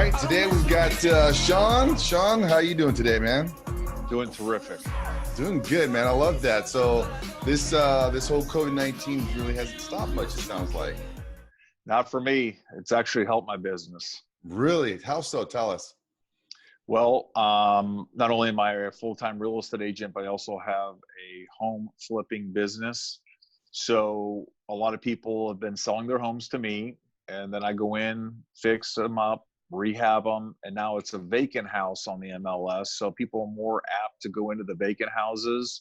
right, today we've got Sean. Sean, how you doing today, man? Doing terrific. Doing good, man. I love that. So this whole COVID-19 really hasn't stopped much, it sounds like. Not for me. It's actually helped my business. Really? How so? Tell us. Well, not only am I a full-time real estate agent, but I also have a home flipping business. So a lot of people have been selling their homes to me, and then I go in, fix them up, rehab them, and now it's a vacant house on the MLS. So people are more apt to go into the vacant houses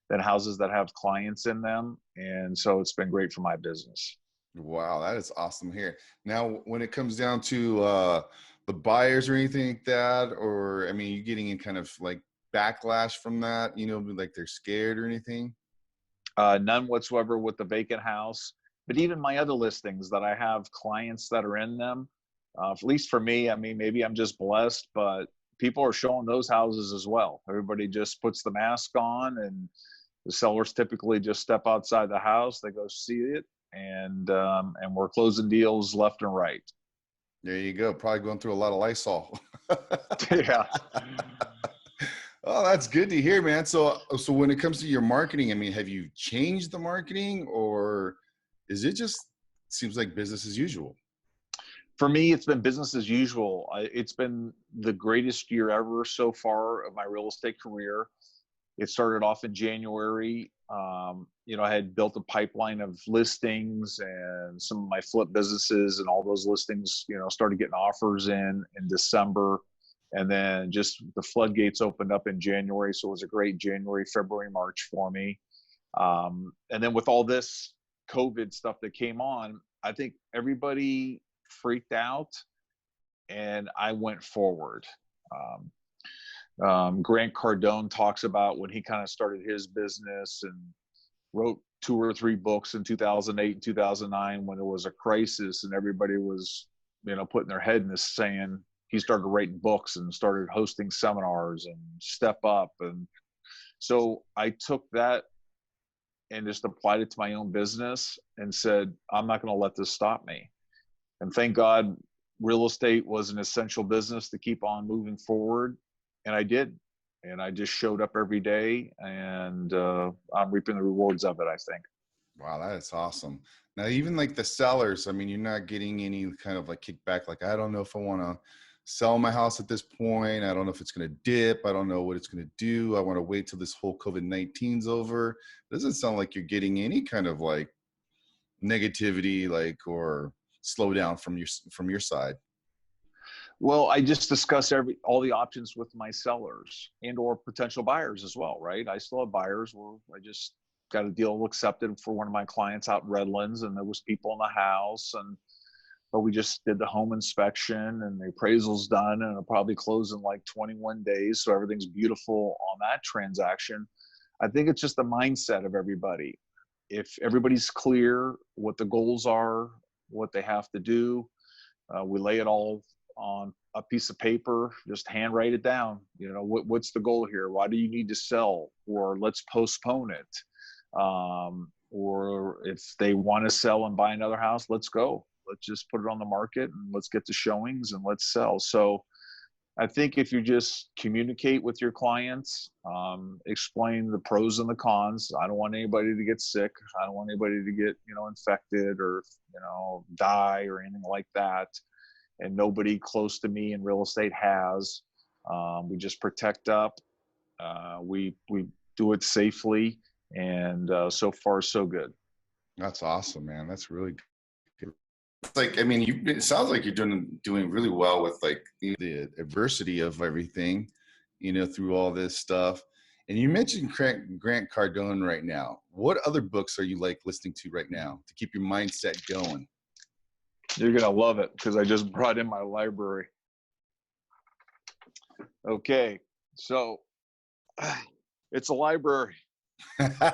than houses that have clients in them. And so it's been great for my business. Wow, that is awesome here. Now, when it comes down to the buyers or anything like that, or I mean, you getting any kind of like backlash from that, like they're scared or anything? None whatsoever with the vacant house. But even my other listings that I have clients that are in them, at least for me, I mean, maybe I'm just blessed, but people are showing those houses as well. Everybody just puts the mask on, and the sellers typically just step outside the house. They go see it, and we're closing deals left and right. There you go. Probably going through a lot of Lysol. Yeah. Oh, that's good to hear, man. So when it comes to your marketing, I mean, have you changed the marketing, or is it just seems like business as usual? For me, it's been business as usual. It's been the greatest year ever so far of my real estate career. It started off in January. I had built a pipeline of listings and some of my flip businesses, and all those listings, started getting offers in December. And then just the floodgates opened up in January. So it was a great January, February, March for me. And then with all this COVID stuff that came on, I think everybody freaked out, and I went forward. Grant Cardone talks about when he kind of started his business and wrote 2 or 3 books in 2008 and 2009 when there was a crisis and everybody was, putting their head in the sand. He started writing books and started hosting seminars and Step Up. And so I took that and just applied it to my own business and said, I'm not going to let this stop me. And thank God real estate was an essential business to keep on moving forward. And I did. And I just showed up every day, and I'm reaping the rewards of it, I think. Wow, that is awesome. Now, even like the sellers, I mean, you're not getting any kind of like kickback. Like, I don't know if I want to sell my house at this point. I don't know if it's going to dip. I don't know what it's going to do. I want to wait till this whole COVID-19's over. It doesn't sound like you're getting any kind of like negativity, like, or slowdown from your side. Well, I just discuss all the options with my sellers and or potential buyers as well, right? I still have buyers where I just got a deal accepted for one of my clients out in Redlands, and there was people in the house, but we just did the home inspection and the appraisal's done, and it'll probably close in like 21 days. So everything's beautiful on that transaction. I think it's just the mindset of everybody. If everybody's clear what the goals are, what they have to do, we lay it all on a piece of paper, just handwrite it down. What's the goal here? Why do you need to sell? Or let's postpone it. Or if they want to sell and buy another house, let's go. Let's just put it on the market and let's get the showings and let's sell. So I think if you just communicate with your clients, explain the pros and the cons. I don't want anybody to get sick. I don't want anybody to get, infected or, die or anything like that. And nobody close to me in real estate has. We just protect up. We do it safely, and so far so good. That's awesome, man. That's really good. It's like, I mean, it sounds like you're doing really well with like the adversity of everything, through all this stuff. And you mentioned Grant Cardone right now. What other books are you like listening to right now to keep your mindset going? You're going to love it because I just brought in my library. Okay, so it's a library.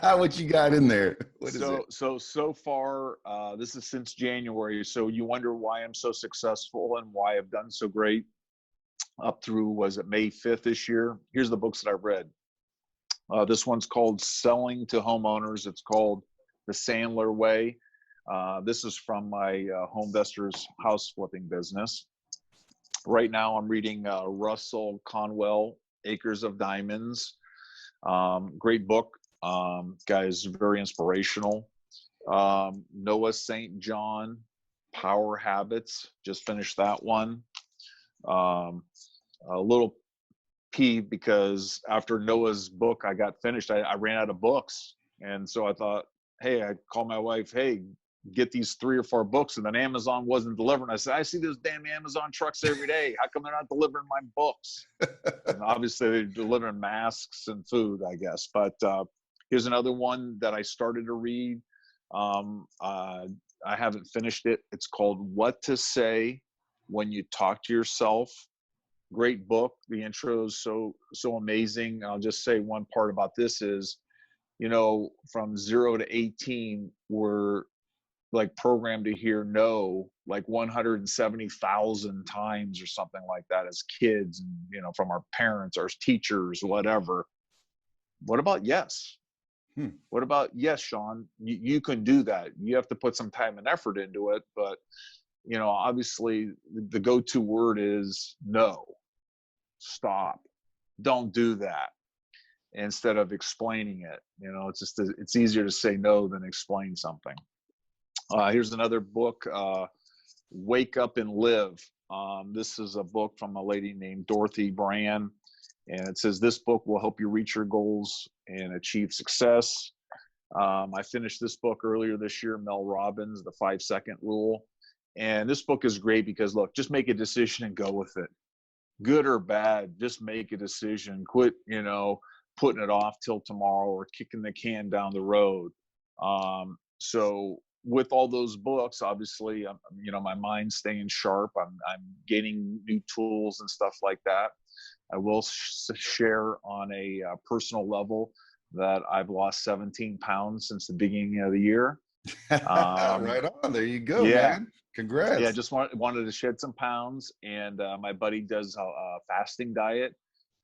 What you got in there? What is it? So far, this is since January. So you wonder why I'm so successful and why I've done so great up through, was it May 5th this year? Here's the books that I've read. This one's called Selling to Homeowners. It's called The Sandler Way. This is from my Home Investors house flipping business. Right now I'm reading Russell Conwell, Acres of Diamonds. Great book. Guy is very inspirational. Noah St. John, Power Habits. Just finished that one. Um, a little peeved because after Noah's book I got finished, I ran out of books. And so I thought, hey, I called my wife, hey, get these 3 or 4 books. And then Amazon wasn't delivering. I said, I see those damn Amazon trucks every day. How come they're not delivering my books? And obviously they're delivering masks and food, I guess. But here's another one that I started to read. I haven't finished it. It's called What to Say When You Talk to Yourself. Great book. The intro is so amazing. I'll just say one part about this is, from 0 to 18, we're like programmed to hear no like 170,000 times or something like that as kids, and from our parents, our teachers, whatever. What about yes? What about yes, Sean? You can do that. You have to put some time and effort into it, but obviously the go-to word is no. Stop, don't do that, instead of explaining it. It's easier to say no than explain something. Here's another book, Wake Up and Live. This is a book from a lady named Dorothy Brand, and it says this book will help you reach your goals and achieve success. I finished this book earlier this year, Mel Robbins, The 5-Second Rule. And this book is great because, look, just make a decision and go with it. Good or bad, just make a decision. Quit, putting it off till tomorrow or kicking the can down the road. So with all those books, obviously, my mind's staying sharp. I'm gaining new tools and stuff like that. I will share on a personal level that I've lost 17 pounds since the beginning of the year. Right on. There you go, Yeah. man. Congrats. Yeah, just wanted to shed some pounds, and my buddy does a fasting diet.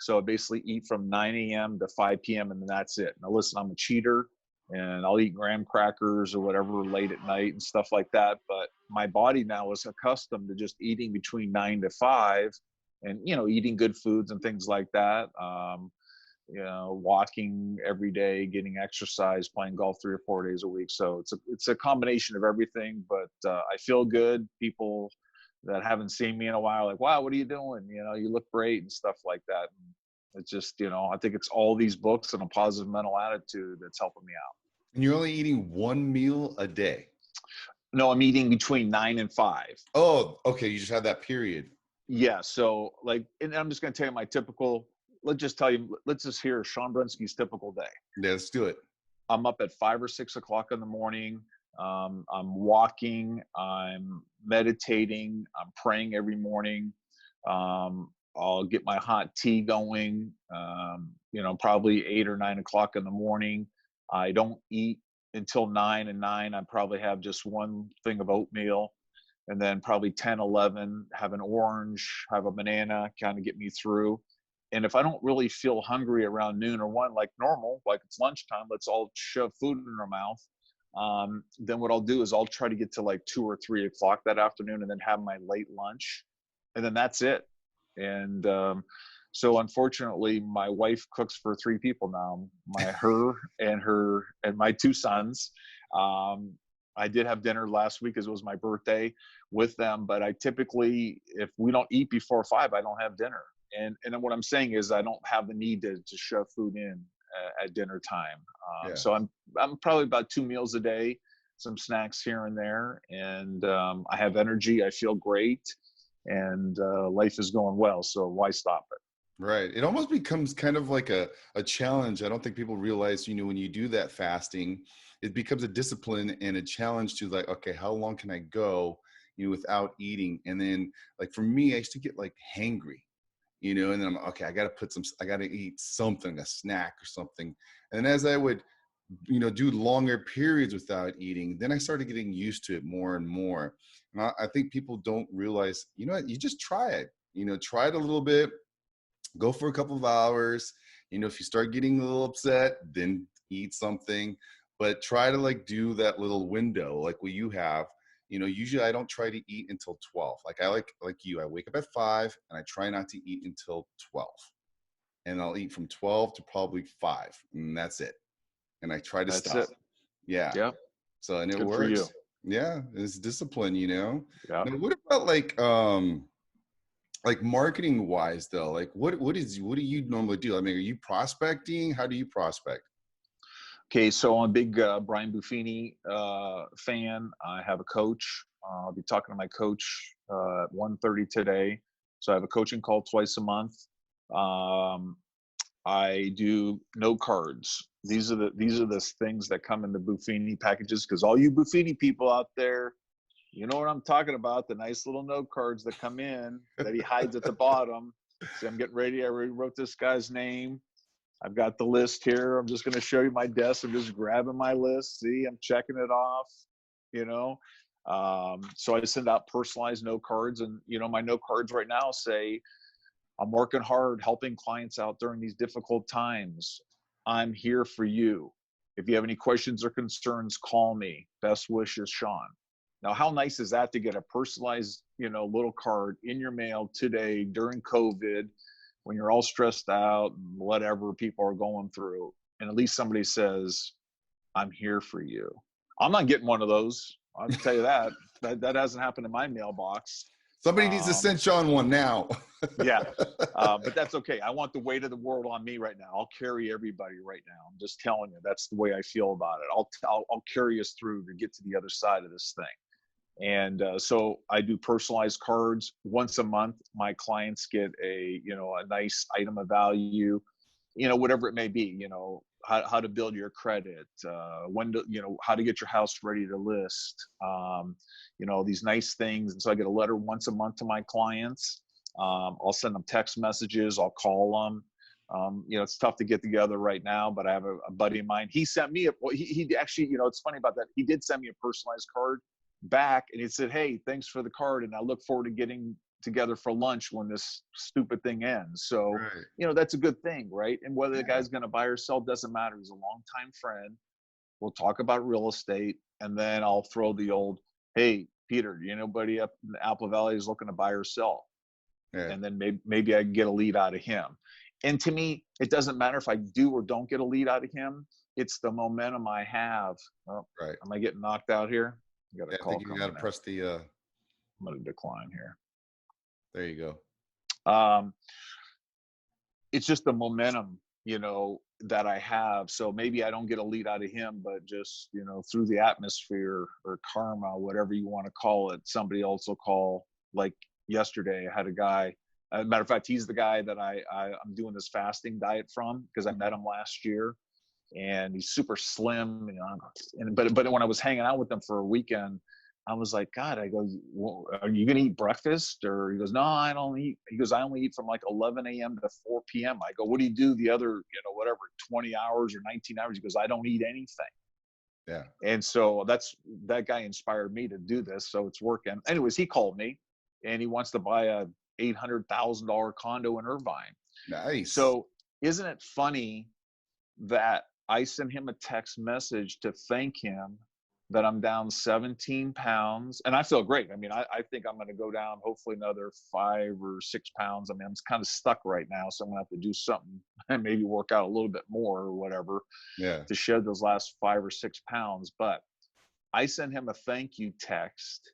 So I basically eat from 9 a.m. to 5 p.m. and then that's it. Now listen, I'm a cheater, and I'll eat graham crackers or whatever late at night and stuff like that. But my body now is accustomed to just eating between 9 to 5, and eating good foods and things like that. Walking every day, getting exercise, playing golf 3 or 4 days a week. So it's a combination of everything, but I feel good. People that haven't seen me in a while, like, wow, what are you doing? You look great and stuff like that. And it's just, I think it's all these books and a positive mental attitude that's helping me out. And you're only eating 1 meal a day? No, I'm eating between 9 and 5. Oh, okay. You just have that period. Yeah. So and I'm just going to tell you my typical, let's just hear Sean Brunske's typical day. Yeah, let's do it. I'm up at 5 or 6 o'clock in the morning. I'm walking, I'm meditating, I'm praying every morning. I'll get my hot tea going, probably 8 or 9 o'clock in the morning. I don't eat until 9, and 9, I probably have just one thing of oatmeal. And then probably 10, 11, have an orange, have a banana, kind of get me through. And if I don't really feel hungry around noon or 1, like normal, like it's lunchtime, let's all shove food in our mouth. Then what I'll do is I'll try to get to like 2 or 3 o'clock that afternoon and then have my late lunch. And then that's it. And so unfortunately, my wife cooks for 3 people now, her and my 2 sons. I did have dinner last week as it was my birthday with them, but I typically, if we don't eat before 5, I don't have dinner. And then what I'm saying is I don't have the need to shove food in at dinner time. Yeah. So I'm probably about 2 meals a day, some snacks here and there. And I have energy. I feel great. And life is going well. So why stop it? Right. It almost becomes kind of like a challenge. I don't think people realize, when you do that fasting, it becomes a discipline and a challenge to like, okay, how long can I go, without eating? And then like for me, I used to get like hangry, and then I'm okay, I got to eat something, a snack or something. And as I would, do longer periods without eating, then I started getting used to it more and more. And I think people don't realize, you just try it, try it a little bit, go for a couple of hours. If you start getting a little upset, then eat something, but try to like do that little window, like what you have, Usually I don't try to eat until 12. Like like you, I wake up at 5 and I try not to eat until 12. And I'll eat from 12 to probably 5, and that's it. And I try to That's stop. it. Yeah. Yeah. So, and it Good for you. works. Yeah, it's discipline. Yeah. Now, what about like marketing wise though? Like what do you normally do? I mean, are you prospecting? How do you prospect? Okay, so I'm a big Brian Buffini fan. I have a coach. I'll be talking to my coach at 1:30 today. So I have a coaching call twice a month. Um, I do note cards. These are the things that come in the Buffini packages, because all you Buffini people out there, you know what I'm talking about. The nice little note cards that come in that he hides at the bottom. See, I'm getting ready. I already wrote this guy's name. I've got the list here. I'm just going to show you my desk. I'm just grabbing my list. See, I'm checking it off, you know. So I send out personalized note cards, and, my note cards right now say, I'm working hard, helping clients out during these difficult times. I'm here for you. If you have any questions or concerns, call me. Best wishes, Sean. Now, how nice is that to get a personalized, little card in your mail today during COVID, when you're all stressed out and whatever people are going through, and at least somebody says, I'm here for you. I'm not getting one of those. I'll tell you that. That hasn't happened in my mailbox. Somebody needs to send Sean one now. Yeah. But that's okay. I want the weight of the world on me right now. I'll carry everybody right now. I'm just telling you, that's the way I feel about it. I'll carry us through to get to the other side of this thing. And so I do personalized cards once a month. My clients get a nice item of value, whatever it may be, how to build your credit, how to get your house ready to list, these nice things. And so I get a letter once a month to my clients. I'll send them text messages. I'll call them. It's tough to get together right now, but I have a buddy of mine. He sent me he actually, it's funny about that. He did send me a personalized card back, and he said, hey, thanks for the card, and I look forward to getting together for lunch when this stupid thing ends. So Right. that's a good thing, right? And whether the guy's going to buy or sell doesn't matter. He's a longtime friend. We'll talk about real estate, and then I'll throw the old, hey, Peter, do you know anybody up in the Apple Valley is looking to buy or sell? Yeah. And then maybe I can get a lead out of him. And to me, it doesn't matter if I do or don't get a lead out of him. It's the momentum I have. Oh, Right. am I getting knocked out here? Got a I call think you coming got to in. press the I'm going to decline here. there you go. It's just the momentum, that I have. So maybe I don't get a lead out of him, but just, through the atmosphere or karma, whatever you want to call it, somebody else will call. Like yesterday, I had a guy, matter of fact, he's the guy that I'm doing this fasting diet from, because I met him last year, and he's super slim, but when I was hanging out with him for a weekend, I was like, God, I go, well, are you going to eat breakfast? Or he goes, no, I don't eat. He goes, I only eat from like 11 a.m. to 4 p.m. I go, what do you do the other, whatever, 20 hours or 19 hours? He goes, I don't eat anything. Yeah. And so that guy inspired me to do this. So it's working. Anyways, he called me, and he wants to buy a $800,000 condo in Irvine. Nice. So isn't it funny that I sent him a text message to thank him that I'm down 17 pounds, and I feel great. I mean, I think I'm going to go down hopefully another 5 or 6 pounds. I mean, I'm kind of stuck right now, so I'm going to have to do something and maybe work out a little bit more or whatever to shed those last 5 or 6 pounds. But I sent him a thank you text,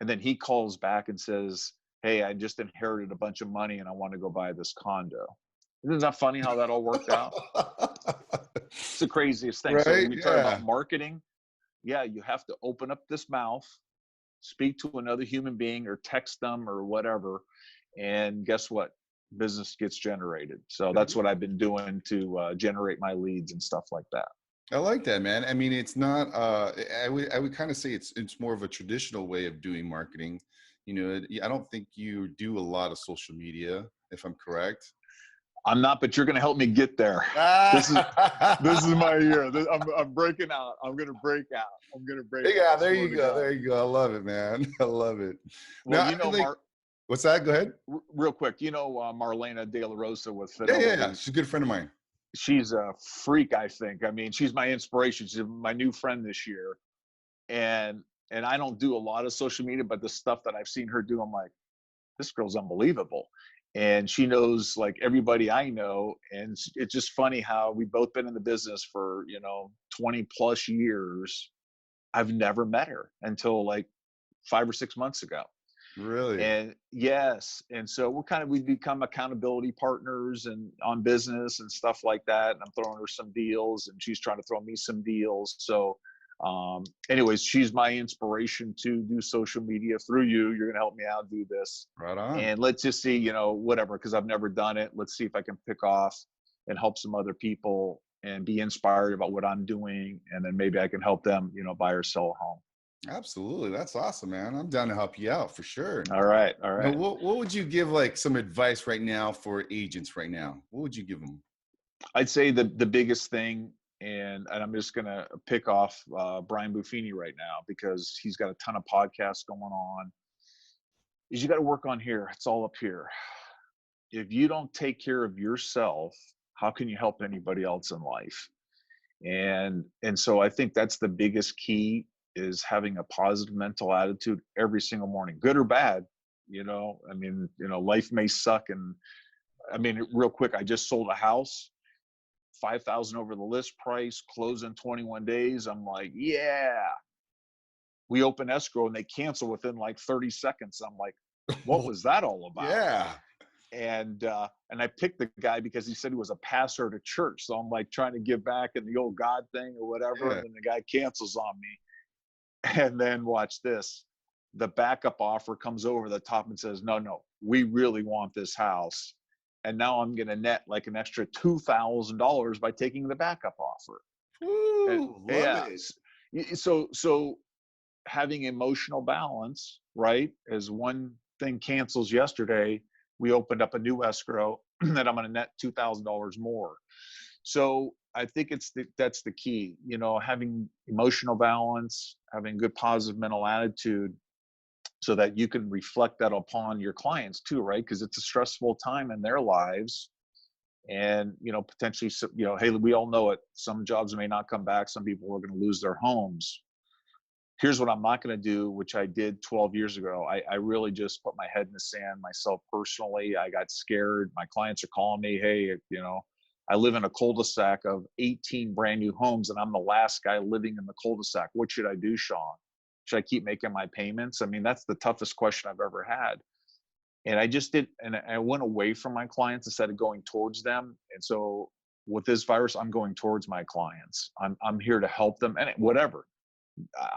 and then he calls back and says, hey, I just inherited a bunch of money and I want to go buy this condo. Isn't that funny how that all worked out? It's the craziest thing. Right? So we talk about marketing. Yeah, you have to open up this mouth, speak to another human being or text them or whatever. And guess what? Business gets generated. So that's what I've been doing to generate my leads and stuff like that. I like that, man. I mean, it's not, I would kind of say it's more of a traditional way of doing marketing. I don't think you do a lot of social media, if I'm correct. I'm not, but you're going to help me get there. This is my year. I'm breaking out. I'm going to break out. I'm going to break out. Yeah, there you go. There you go. I love it, man. I love it. Well, now, what's that? Go ahead. Real quick. Marlena De La Rosa with Fidelity. Yeah. She's a good friend of mine. She's a freak, I think. I mean, she's my inspiration. She's my new friend this year. And And I don't do a lot of social media, but the stuff that I've seen her do, I'm like, this girl's unbelievable. And she knows like everybody I know. And it's just funny how we've both been in the business for, 20 plus years. I've never met her until like 5 or 6 months ago. Really? And yes. And so we've become accountability partners and on business and stuff like that. And I'm throwing her some deals and she's trying to throw me some deals. So anyways, she's my inspiration to do social media through you. You're going to help me out do this. Right on. And let's just see, whatever, because I've never done it. Let's see if I can pick off and help some other people and be inspired about what I'm doing. And then maybe I can help them, buy or sell a home. Absolutely. That's awesome, man. I'm down to help you out for sure. All right. Now, what would you give like some advice right now for agents right now? What would you give them? I'd say the biggest thing, and I'm just going to pick off Brian Buffini right now because he's got a ton of podcasts going on, is you got to work on here. It's all up here. If you don't take care of yourself, how can you help anybody else in life? And so I think that's the biggest key, is having a positive mental attitude every single morning, good or bad. Life may suck. And real quick, I just sold a house, 5,000 over the list price, close in 21 days. I'm like, yeah. We open escrow and they cancel within like 30 seconds. I'm like, what was that all about? Yeah. And I picked the guy because he said he was a pastor at a church. So I'm like trying to give back in the old God thing or whatever. Yeah. And then the guy cancels on me. And then watch this. The backup offer comes over the top and says, no, we really want this house. And now I'm going to net like an extra $2,000 by taking the backup offer. Ooh, love it. So having emotional balance, right? As one thing cancels yesterday, we opened up a new escrow that I'm going to net $2,000 more. So I think that's the key, having emotional balance, having good positive mental attitude, so that you can reflect that upon your clients too, right? Because it's a stressful time in their lives. And, potentially, hey, we all know it. Some jobs may not come back. Some people are going to lose their homes. Here's what I'm not going to do, which I did 12 years ago. I really just put my head in the sand myself personally. I got scared. My clients are calling me, hey, I live in a cul-de-sac of 18 brand new homes and I'm the last guy living in the cul-de-sac. What should I do, Sean? Should I keep making my payments? That's the toughest question I've ever had. And I just did, and I went away from my clients instead of going towards them. And so with this virus, I'm going towards my clients. I'm here to help them, and whatever.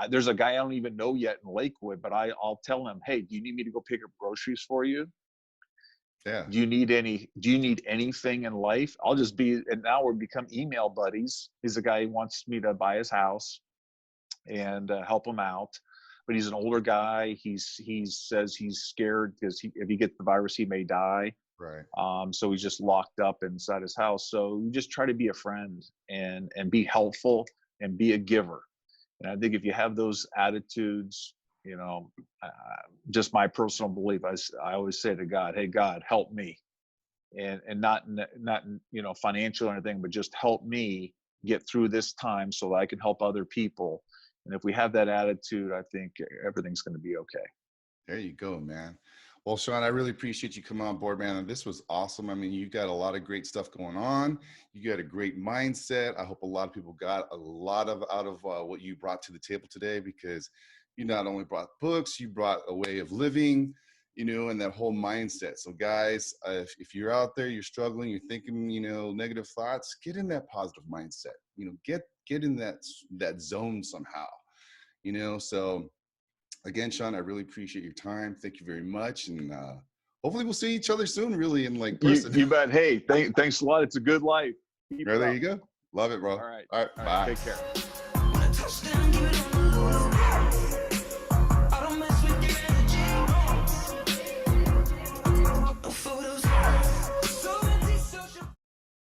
There's a guy I don't even know yet in Lakewood, but I'll tell him, hey, do you need me to go pick up groceries for you? Yeah. Do you need anything in life? I'll just be, and now we're become email buddies. He's a guy who wants me to buy his house and help him out. But he's an older guy. He says he's scared because if he gets the virus, he may die. Right. So he's just locked up inside his house. So we just try to be a friend and be helpful and be a giver. And I think if you have those attitudes, just my personal belief, I always say to God, hey, God, help me. And not financial or anything, but just help me get through this time so that I can help other people. And if we have that attitude, I think everything's going to be okay. There you go, man. Well, Sean, I really appreciate you coming on board, man. And this was awesome. You got a lot of great stuff going on. You got a great mindset. I hope a lot of people got a lot out of what you brought to the table today, because you not only brought books, you brought a way of living, and that whole mindset. So guys, if you're out there, you're struggling, you're thinking, negative thoughts, get in that positive mindset, get in that zone somehow, so again, Sean, I really appreciate your time. Thank you very much. And hopefully we'll see each other soon, really, in like person. You bet. Hey, thanks a lot. It's a good life. There you go. Love it, bro. All right. Bye. Take care.